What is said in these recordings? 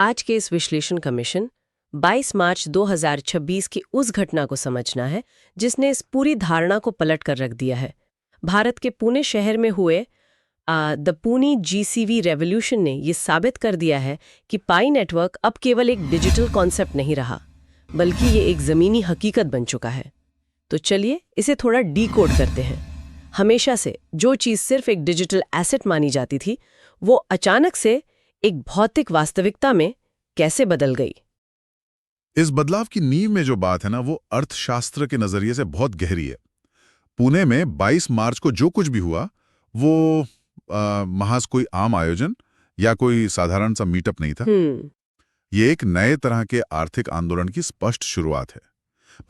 आज के इस विश्लेषण का मिशन 22 मार्च 2026 की उस घटना को समझना है जिसने इस पूरी धारणा को पलट कर रख दिया है। भारत के पुणे शहर में हुए द पुणे जीसीवी रेवोल्यूशन ने ये साबित कर दिया है कि पाई नेटवर्क अब केवल एक डिजिटल कॉन्सेप्ट नहीं रहा, बल्कि ये एक ज़मीनी हकीकत बन चुका है। तो चलिए इसे थोड़ा डीकोड करते हैं। हमेशा से जो चीज़ सिर्फ एक डिजिटल एसेट मानी जाती थी, वो अचानक से एक भौतिक वास्तविकता में कैसे बदल गई। इस बदलाव की नींव में जो बात है ना, वो अर्थशास्त्र के नजरिए से बहुत गहरी है। पुणे में 22 मार्च को जो कुछ भी हुआ वो महज कोई आम आयोजन या कोई साधारण सा मीटअप नहीं था। ये एक नए तरह के आर्थिक आंदोलन की स्पष्ट शुरुआत है।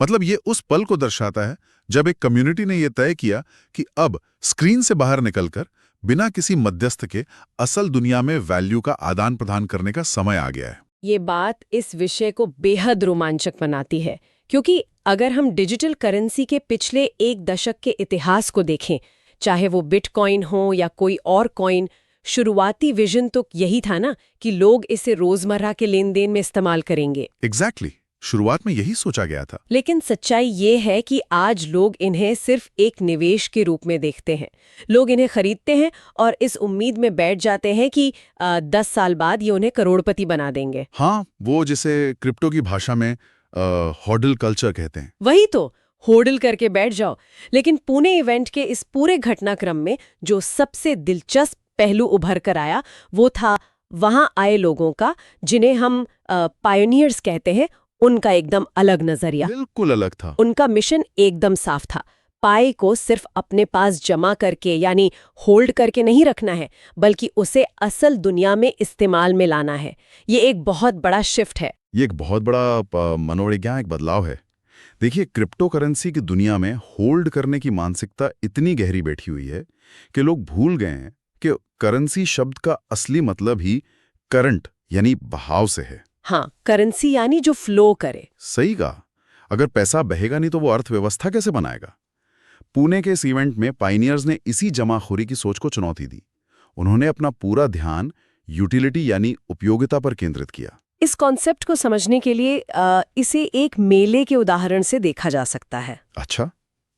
मतलब ये उस पल को दर्शाता है जब एक कम्युनिटी ने यह तय किया कि अब स्क्रीन से बाहर निकलकर बिना किसी मध्यस्थ के असल दुनिया में वैल्यू का आदान प्रदान करने का समय आ गया है। ये बात इस विषय को बेहद रोमांचक बनाती है, क्योंकि अगर हम डिजिटल करेंसी के पिछले एक दशक के इतिहास को देखें, चाहे वो बिटकॉइन हो या कोई और कॉइन, शुरुआती विजन तो यही था ना कि लोग इसे रोजमर्रा के लेन देन में इस्तेमाल करेंगे। एग्जैक्टली, शुरुआत में यही सोचा गया था। लेकिन सच्चाई ये है कि आज लोग इन्हें सिर्फ एक निवेश के रूप में देखते हैं। लोग इन्हें खरीदते हैं और इस उम्मीद में बैठ जाते हैं कि 10 साल बाद ये उन्हें करोड़पति बना देंगे। हाँ, वो जिसे क्रिप्टो की भाषा में हॉडल कल्चर कहते हैं। वही तो, होडल करके बैठ जाओ। लेकिन पुणे इवेंट के इस पूरे घटनाक्रम में जो सबसे दिलचस्प पहलू उभर कर आया, वो था वहां आए लोगों का, जिन्हें हम पायोनियर्स कहते हैं, उनका एकदम अलग नजरिया। बिल्कुल अलग था। उनका मिशन एकदम साफ था। पाई को सिर्फ अपने पास जमा करके यानी होल्ड करके नहीं रखना है, बल्कि उसे असल दुनिया में इस्तेमाल में लाना है। ये एक बहुत बड़ा शिफ्ट है। ये एक बहुत बड़ा मनोवैज्ञानिक बदलाव है। देखिए, क्रिप्टो करेंसी की दुनिया में होल्ड करने की मानसिकता इतनी गहरी बैठी हुई है कि लोग भूल गए हैं कि करेंसी शब्द का असली मतलब ही करंट यानी बहाव से है। हाँ, करेंसी यानी जो फ्लो करे। सही कहा। अगर पैसा बहेगा नहीं तो वो अर्थव्यवस्था कैसे बनाएगा? पुणे के इस इवेंट में पायनियर्स ने इसी जमाखोरी की सोच को चुनौती दी। उन्होंने अपना पूरा ध्यान यूटिलिटी यानी उपयोगिता पर केंद्रित किया। इस कॉन्सेप्ट को समझने के लिए इसे एक मेले के उदाहरण से देखा जा सकता है। अच्छा,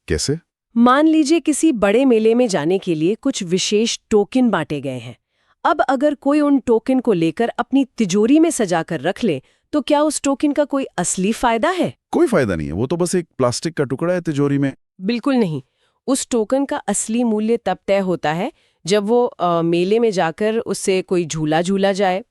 कैसे? मान लीजिए किसी बड़े मेले में जाने के लिए कुछ विशेष टोकन बांटे गए हैं। अब अगर कोई उन टोकन को लेकर अपनी तिजोरी में सजाकर रख ले, तो क्या उस टोकन का कोई असली फायदा है? कोई फायदा नहीं है, वो तो बस एक प्लास्टिक का टुकड़ा है तिजोरी में। बिल्कुल नहीं। उस टोकन का असली मूल्य तब तय होता है जब वो मेले में जाकर उससे कोई झूला झूला जाए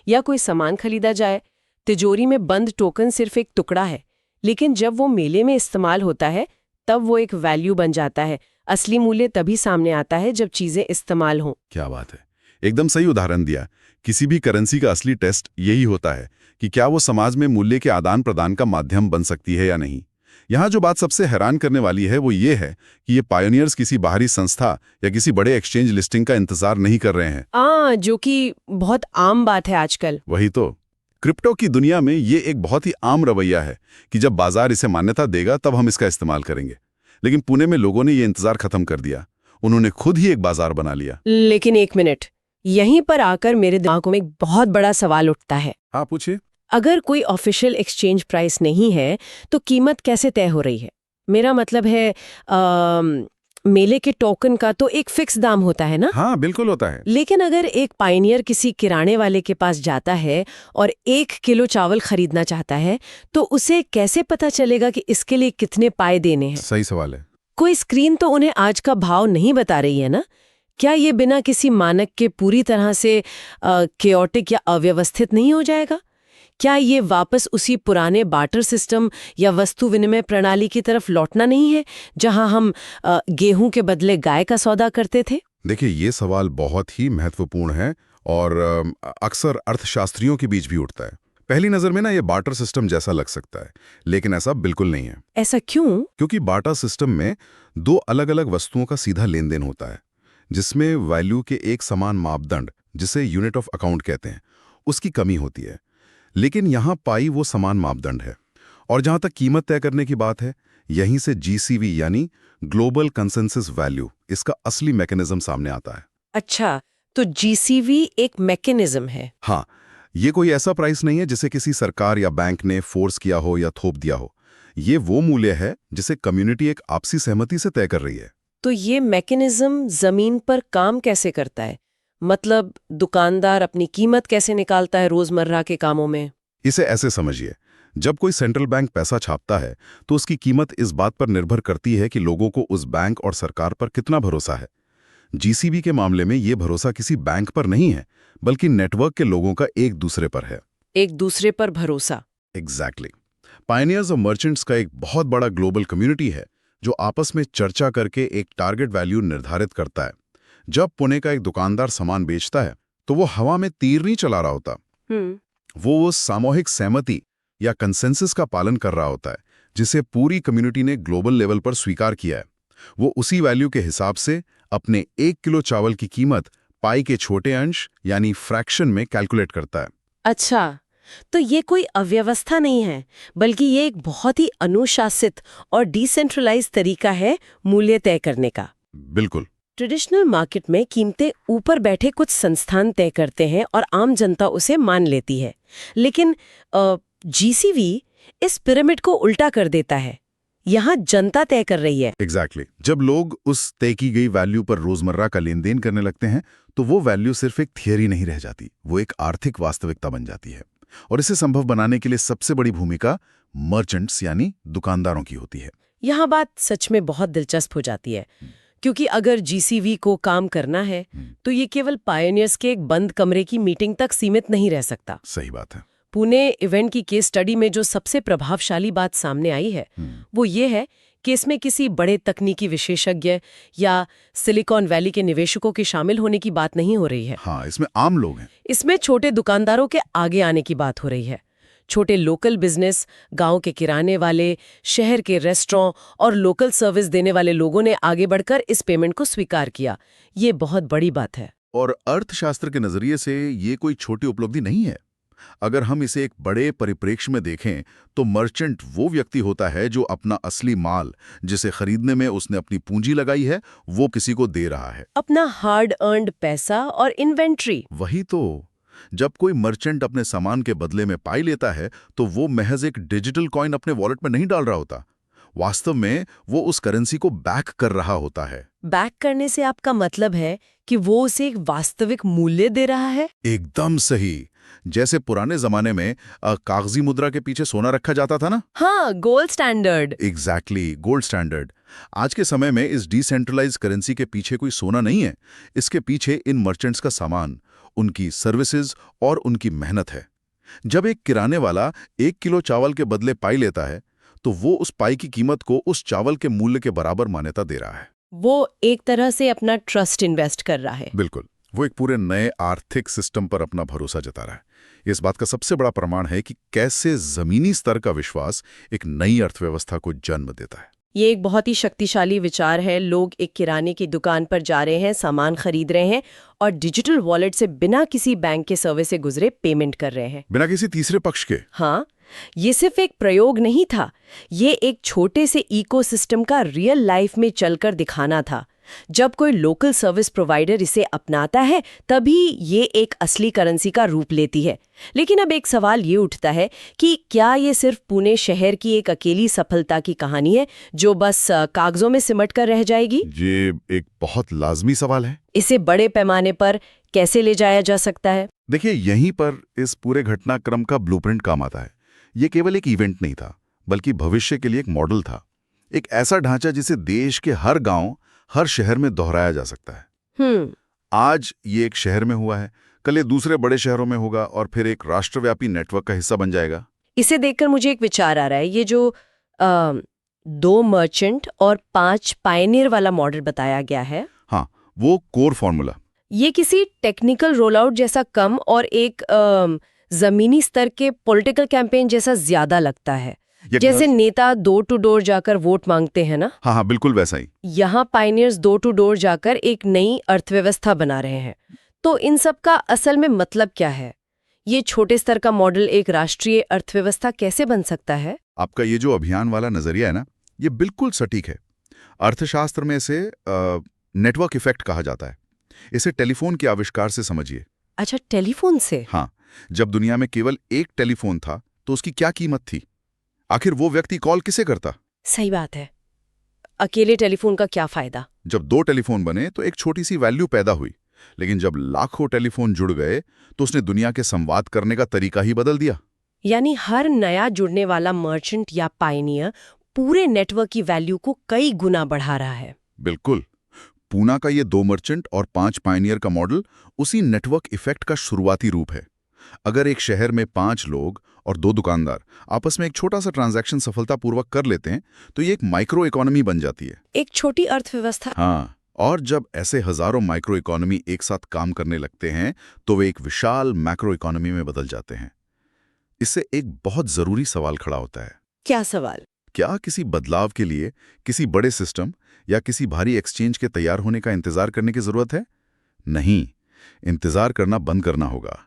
या कोई सामान खरीदा जाए। तिजोरी में बंद टोकन सिर्फ एक टुकड़ा है, लेकिन जब वो मेले में इस्तेमाल होता है तब वो एक वैल्यू बन जाता है। असली मूल्य तभी सामने आता है जब चीजें इस्तेमाल हों। क्या बात है, एकदम सही उदाहरण दिया। किसी भी करेंसी का असली टेस्ट यही होता है कि क्या वो समाज में मूल्य के आदान प्रदान का माध्यम बन सकती है या नहीं। यहाँ जो बात सबसे हैरान करने वाली है वो ये है कि ये पायोनियर्स किसी बाहरी संस्था या किसी बड़े एक्सचेंज लिस्टिंग का इंतजार नहीं कर रहे हैं। जो कि बहुत आम बात है आजकल। वही तो, क्रिप्टो की दुनिया में ये एक बहुत ही आम रवैया है कि जब बाजार इसे मान्यता देगा तब हम इसका इस्तेमाल करेंगे। लेकिन पुणे में लोगों ने ये इंतजार खत्म कर दिया। उन्होंने खुद ही एक बाजार बना लिया। लेकिन एक मिनट, यहीं पर आकर मेरे दिमाग में एक बहुत बड़ा सवाल उठता है। हाँ, पूछिए। अगर कोई ऑफिशियल एक्सचेंज प्राइस नहीं है तो कीमत कैसे तय हो रही है? मेरा मतलब है मेले के टोकन का तो एक फिक्स दाम होता है ना? हाँ, बिल्कुल होता है। लेकिन अगर एक पायनियर किसी किराने वाले के पास जाता है और 1 किलो चावल खरीदना चाहता है, तो उसे कैसे पता चलेगा कि इसके लिए कितने पाए देने हैं? सही सवाल है। कोई स्क्रीन तो उन्हें आज का भाव नहीं बता रही है ना? क्या ये बिना किसी मानक के पूरी तरह से केओटिक या अव्यवस्थित नहीं हो जाएगा? क्या ये वापस उसी पुराने बार्टर सिस्टम या वस्तु विनिमय प्रणाली की तरफ लौटना नहीं है, जहां हम गेहूं के बदले गाय का सौदा करते थे? देखिए, ये सवाल बहुत ही महत्वपूर्ण है और अक्सर अर्थशास्त्रियों के बीच भी उठता है। पहली नजर में ना ये बार्टर सिस्टम जैसा लग सकता है, लेकिन ऐसा बिल्कुल नहीं है। ऐसा क्यों? क्योंकि बार्टर सिस्टम में 2 अलग-अलग वस्तुओं का सीधा लेन देन होता है, जिसमें वैल्यू के एक समान मापदंड, जिसे यूनिट ऑफ अकाउंट कहते हैं, उसकी कमी होती है। लेकिन यहाँ पाई वो समान मापदंड है। और जहां तक कीमत तय करने की बात है, यहीं से जीसीवी यानी ग्लोबल कंसेंसस वैल्यू, इसका असली मैकेनिज्म सामने आता है। अच्छा, तो जीसीवी एक मैकेनिज्म है। हाँ, ये कोई ऐसा प्राइस नहीं है जिसे किसी सरकार या बैंक ने फोर्स किया हो या थोप दिया हो। ये वो मूल्य है जिसे कम्युनिटी एक आपसी सहमति से तय कर रही है। तो ये मैकेनिज्म जमीन पर काम कैसे करता है? मतलब दुकानदार अपनी कीमत कैसे निकालता है रोजमर्रा के कामों में? इसे ऐसे समझिए, जब कोई सेंट्रल बैंक पैसा छापता है तो उसकी कीमत इस बात पर निर्भर करती है कि लोगों को उस बैंक और सरकार पर कितना भरोसा है। जीसीबी के मामले में ये भरोसा किसी बैंक पर नहीं है, बल्कि नेटवर्क के लोगों का एक दूसरे पर है। एक दूसरे पर भरोसा। एग्जैक्टली। पायनियर्स और मर्चेंट्स का एक बहुत बड़ा ग्लोबल कम्युनिटी है जो आपस में चर्चा करके एक टारगेट वैल्यू निर्धारित करता है। जब पुणे का एक दुकानदार सामान बेचता है तो वो हवा में तीर नहीं चला रहा होता। वो उस सामूहिक सहमति या कंसेंसस का पालन कर रहा होता है जिसे पूरी कम्युनिटी ने ग्लोबल लेवल पर स्वीकार किया है। वो उसी वैल्यू के हिसाब से अपने 1 किलो चावल की कीमत पाई के छोटे अंश यानी फ्रैक्शन में कैलकुलेट करता है। अच्छा, तो ये कोई अव्यवस्था नहीं है, बल्कि ये एक बहुत ही अनुशासित और डिसेंट्रलाइज तरीका है मूल्य तय करने का। बिल्कुल। ट्रेडिशनल मार्केट में कीमतें ऊपर बैठे कुछ संस्थान तय करते हैं और आम जनता उसे मान लेती है, लेकिन जीसीवी इस पिरामिड को उल्टा कर देता है। यहाँ जनता तय कर रही है। एग्जैक्टली। जब लोग उस तय की गई वैल्यू पर रोजमर्रा का लेन देन करने लगते हैं तो वो वैल्यू सिर्फ एक थियरी नहीं रह जाती, वो एक आर्थिक वास्तविकता बन जाती है। और इसे संभव बनाने के लिए सबसे बड़ी भूमिका मर्चेंट्स यानी दुकानदारों की होती है। यहाँ बात सच में बहुत दिलचस्प हो जाती है, क्योंकि अगर जीसीवी को काम करना है तो ये केवल पायनियर्स के एक बंद कमरे की मीटिंग तक सीमित नहीं रह सकता। सही बात है। पुणे इवेंट की केस स्टडी में जो सबसे प्रभावशाली बात सामने आई है वो ये है कि इसमें किसी बड़े तकनीकी विशेषज्ञ या सिलिकॉन वैली के निवेशकों के शामिल होने की बात नहीं हो रही है। हाँ, इसमें आम लोग हैं। इसमें छोटे दुकानदारों के आगे आने की बात हो रही है। छोटे लोकल बिजनेस, गांव के किराने वाले, शहर के रेस्टोरेंट और लोकल सर्विस देने वाले लोगों ने आगे बढ़कर इस पेमेंट को स्वीकार किया। ये बहुत बड़ी बात है। और अर्थशास्त्र के नजरिए से ये कोई छोटी उपलब्धि नहीं है। अगर हम इसे एक बड़े परिप्रेक्ष्य में देखें तो मर्चेंट वो व्यक्ति होता है जो अपना असली माल, जिसे खरीदने में उसने अपनी पूंजी लगाई है, वो किसी को दे रहा है। अपना हार्ड अर्न्ड पैसा और इन्वेंट्री। वही तो। जब कोई मर्चेंट अपने सामान के बदले में पाई लेता है तो वो महज एक डिजिटल कॉइन अपने वॉलेट में नहीं डाल रहा होता। वास्तव में वो उस करेंसी को बैक कर रहा होता है। बैक करने से आपका मतलब है कि वो उसे एक वास्तविक मूल्य दे रहा है? एकदम सही। जैसे पुराने जमाने में कागजी मुद्रा के पीछे सोना रखा जाता था ना। हाँ, gold standard. Exactly, gold standard. आज के समय में इस डिसेंट्रलाइज करेंसी के पीछे कोई सोना नहीं है। इसके पीछे इन मर्चेंट्स का सामान, उनकी सर्विसेज और उनकी मेहनत है। जब एक किराने वाला 1 किलो चावल के बदले पाई लेता है तो वो उस पाई की कीमत को उस चावल के मूल्य के बराबर मान्यता दे रहा है। वो एक तरह से अपना ट्रस्ट इन्वेस्ट कर रहा है। बिल्कुल। वो एक पूरे नए आर्थिक सिस्टम पर अपना भरोसा जता रहा है। इस बात का सबसे बड़ा प्रमाण है कि कैसे जमीनी स्तर का विश्वास एक नई अर्थव्यवस्था को जन्म देता है। ये एक बहुत ही शक्तिशाली विचार है। लोग एक किराने की दुकान पर जा रहे हैं, सामान खरीद रहे हैं और डिजिटल वॉलेट से बिना किसी बैंक के सर्विस से गुजरे पेमेंट कर रहे हैं, बिना किसी तीसरे पक्ष के। हाँ, ये सिर्फ एक प्रयोग नहीं था, ये एक छोटे से इकोसिस्टम का रियल लाइफ में चलकर दिखाना था। जब कोई लोकल सर्विस प्रोवाइडर इसे अपनाता है तभी ये एक असली करेंसी का रूप लेती है। लेकिन अब एक सवाल ये उठता है कि क्या ये सिर्फ पुणे शहर की एक अकेली सफलता की कहानी है जो बस कागजों में सिमट कर रह जाएगी? ये एक बहुत लाजमी सवाल है। इसे बड़े पैमाने पर कैसे ले जाया जा सकता है? देखिए, यहीं पर इस पूरे घटनाक्रम का ब्लूप्रिंट काम आता है। ये केवल एक इवेंट नहीं था, बल्कि भविष्य के लिए एक मॉडल था। एक ऐसा ढांचा जिसे देश के हर गांव, हर शहर में दोहराया जा सकता है। आज ये एक शहर में हुआ है, कल ये दूसरे बड़े शहरों में होगा और फिर एक राष्ट्रव्यापी नेटवर्क का हिस्सा बन जाएगा। इसे देखकर मुझे एक विचार आ रहा है। ये जो 2 मर्चेंट और 5 पायनियर वाला मॉडल बताया गया है, हाँ, वो कोर फॉर्मूला। ये किसी टेक्निकल रोल आउट जैसा कम और एक जमीनी स्तर के पॉलिटिकल कैंपेन जैसा ज्यादा लगता है। जैसे नेता डोर टू डोर जाकर वोट मांगते हैं ना। हाँ, बिल्कुल वैसा ही। यहाँ पायनियर्स डोर टू डोर जाकर एक नई अर्थव्यवस्था बना रहे हैं। तो इन सब का असल में मतलब क्या है? ये छोटे स्तर का मॉडल एक राष्ट्रीय अर्थव्यवस्था कैसे बन सकता है? आपका ये जो अभियान वाला नजरिया है ना, ये बिल्कुल सटीक है। अर्थशास्त्र में इसे नेटवर्क इफेक्ट कहा जाता है। इसे टेलीफोन के आविष्कार से समझिए। अच्छा, टेलीफोन से? हाँ, जब दुनिया में केवल एक टेलीफोन था तो उसकी क्या कीमत थी? आखिर वो व्यक्ति कॉल किसे करता? सही बात है। अकेले टेलीफोन का क्या फायदा? जब 2 टेलीफोन बने तो एक छोटी सी वैल्यू पैदा हुई, लेकिन जब लाखों टेलीफोन जुड़ गए तो उसने दुनिया के संवाद करने का तरीका ही बदल दिया। यानी हर नया जुड़ने वाला मर्चेंट या पायनियर पूरे नेटवर्क की वैल्यू को कई गुना बढ़ा रहा है। बिल्कुल। पूना का ये 2 मर्चेंट और 5 पायनियर का मॉडल उसी नेटवर्क इफेक्ट का शुरुआती रूप है। अगर एक शहर में 5 लोग और 2 दुकानदार आपस में एक छोटा सा ट्रांजैक्शन सफलतापूर्वक कर लेते हैं तो ये एक माइक्रो इकोनॉमी बन जाती है। एक छोटी अर्थव्यवस्था। हाँ, और जब ऐसे हजारों माइक्रो इकोनॉमी एक साथ काम करने लगते हैं तो वे एक विशाल मैक्रो इकोनॉमी में बदल जाते हैं। इससे एक बहुत जरूरी सवाल खड़ा होता है। क्या सवाल? क्या किसी बदलाव के लिए किसी बड़े सिस्टम या किसी भारी एक्सचेंज के तैयार होने का इंतजार करने की जरूरत है? नहीं, इंतजार करना बंद करना होगा।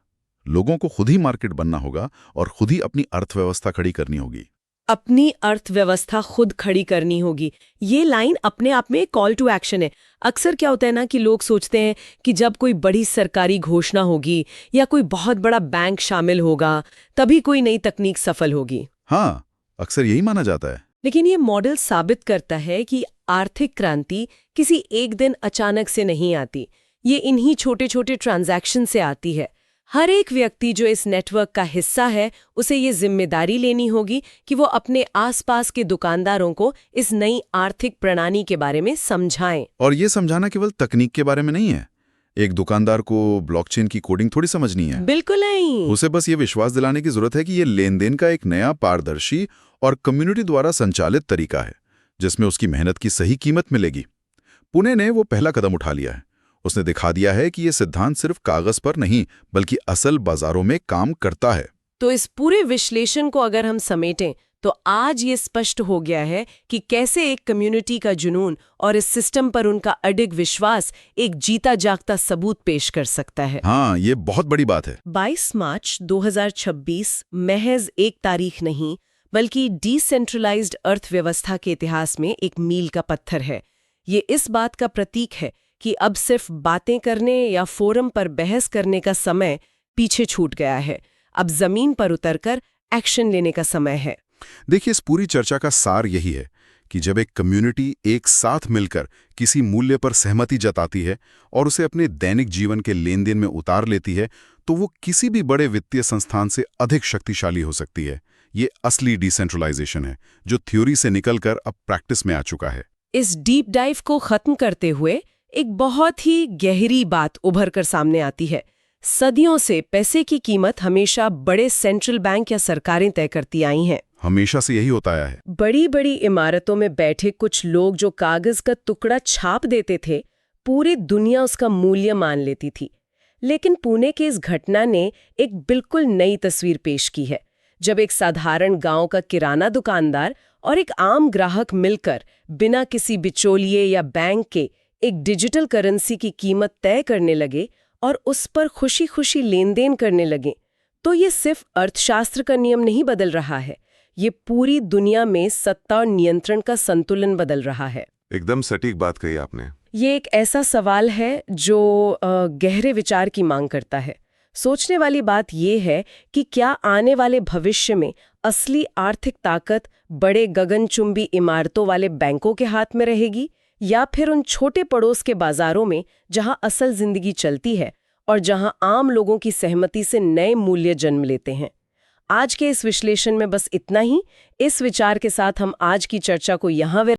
लोगों को खुद ही मार्केट बनना होगा और खुद ही अपनी अर्थव्यवस्था खड़ी करनी होगी। अपनी अर्थव्यवस्था खुद खड़ी करनी होगी। ये लाइन अपने आप में कॉल टू एक्शन है। अक्सर क्या होता है ना कि लोग सोचते हैं कि जब कोई बड़ी सरकारी घोषणा होगी या कोई बहुत बड़ा बैंक शामिल होगा तभी कोई नई तकनीक सफल होगी। हाँ, अक्सर यही माना जाता है। लेकिन ये मॉडल साबित करता है कि आर्थिक क्रांति किसी एक दिन अचानक से नहीं आती। ये इन्हीं छोटे छोटे ट्रांजैक्शन से आती है। हर एक व्यक्ति जो इस नेटवर्क का हिस्सा है उसे ये जिम्मेदारी लेनी होगी कि वो अपने आसपास के दुकानदारों को इस नई आर्थिक प्रणाली के बारे में समझाएं। और ये समझाना केवल तकनीक के बारे में नहीं है। एक दुकानदार को ब्लॉकचेन की कोडिंग थोड़ी समझनी है। बिल्कुल नहीं। उसे बस ये विश्वास दिलाने की जरूरत है कि ये लेन देन का एक नया पारदर्शी और कम्युनिटी द्वारा संचालित तरीका है जिसमें उसकी मेहनत की सही कीमत मिलेगी। पुणे ने वो पहला कदम उठा लिया है। उसने दिखा दिया है कि ये सिद्धांत सिर्फ कागज पर नहीं बल्कि असल बाजारों में काम करता है। तो इस पूरे विश्लेषण को अगर हम समेटें तो आज ये स्पष्ट हो गया है कि कैसे एक कम्युनिटी का जुनून और इस सिस्टम पर उनका अडिग विश्वास एक जीता जागता सबूत पेश कर सकता है। हाँ, ये बहुत बड़ी बात है। 22 मार्च 2026 महज एक तारीख नहीं बल्कि डिसेंट्रलाइज्ड अर्थव्यवस्था के इतिहास में एक मील का पत्थर है। ये इस बात का प्रतीक है कि अब सिर्फ बातें करने या फोरम पर बहस करने का समय पीछे छूट गया है। अब जमीन पर उतरकर एक्शन लेने का समय है। देखिए, इस पूरी चर्चा का सार यही है कि जब एक कम्युनिटी एक साथ मिलकर किसी मूल्य पर सहमति जताती है और उसे अपने दैनिक जीवन के लेन देन में उतार लेती है तो वो किसी भी बड़े वित्तीय संस्थान से अधिक शक्तिशाली हो सकती है। ये असली डिसेंट्रलाइजेशन है जो थ्योरी से निकलकर अब प्रैक्टिस में आ चुका है। इस डीप डाइव को खत्म करते हुए एक बहुत ही गहरी बात उभर कर सामने आती है। सदियों से पैसे की कीमत हमेशा बड़े सेंट्रल बैंक या सरकारें तय करती आई हैं। हमेशा से यही होता आया है। बड़ी बड़ी इमारतों में बैठे कुछ लोग जो कागज का टुकड़ा छाप देते थे, पूरी दुनिया उसका मूल्य मान लेती थी। लेकिन पुणे की इस घटना ने एक बिल्कुल नई तस्वीर पेश की है। जब एक साधारण गांव का किराना दुकानदार और एक आम ग्राहक मिलकर बिना किसी बिचौलिए या बैंक के एक डिजिटल करेंसी की कीमत तय करने लगे और उस पर खुशी खुशी लेन देन करने लगे, तो ये सिर्फ अर्थशास्त्र का नियम नहीं बदल रहा है, ये पूरी दुनिया में सत्ता और नियंत्रण का संतुलन बदल रहा है। एकदम सटीक बात कही आपने। ये एक ऐसा सवाल है जो गहरे विचार की मांग करता है। सोचने वाली बात ये है कि क्या आने वाले भविष्य में असली आर्थिक ताकत बड़े गगनचुंबी इमारतों वाले बैंकों के हाथ में रहेगी या फिर उन छोटे पड़ोस के बाजारों में जहां असल जिंदगी चलती है और जहां आम लोगों की सहमति से नए मूल्य जन्म लेते हैं। आज के इस विश्लेषण में बस इतना ही। इस विचार के साथ हम आज की चर्चा को यहाँ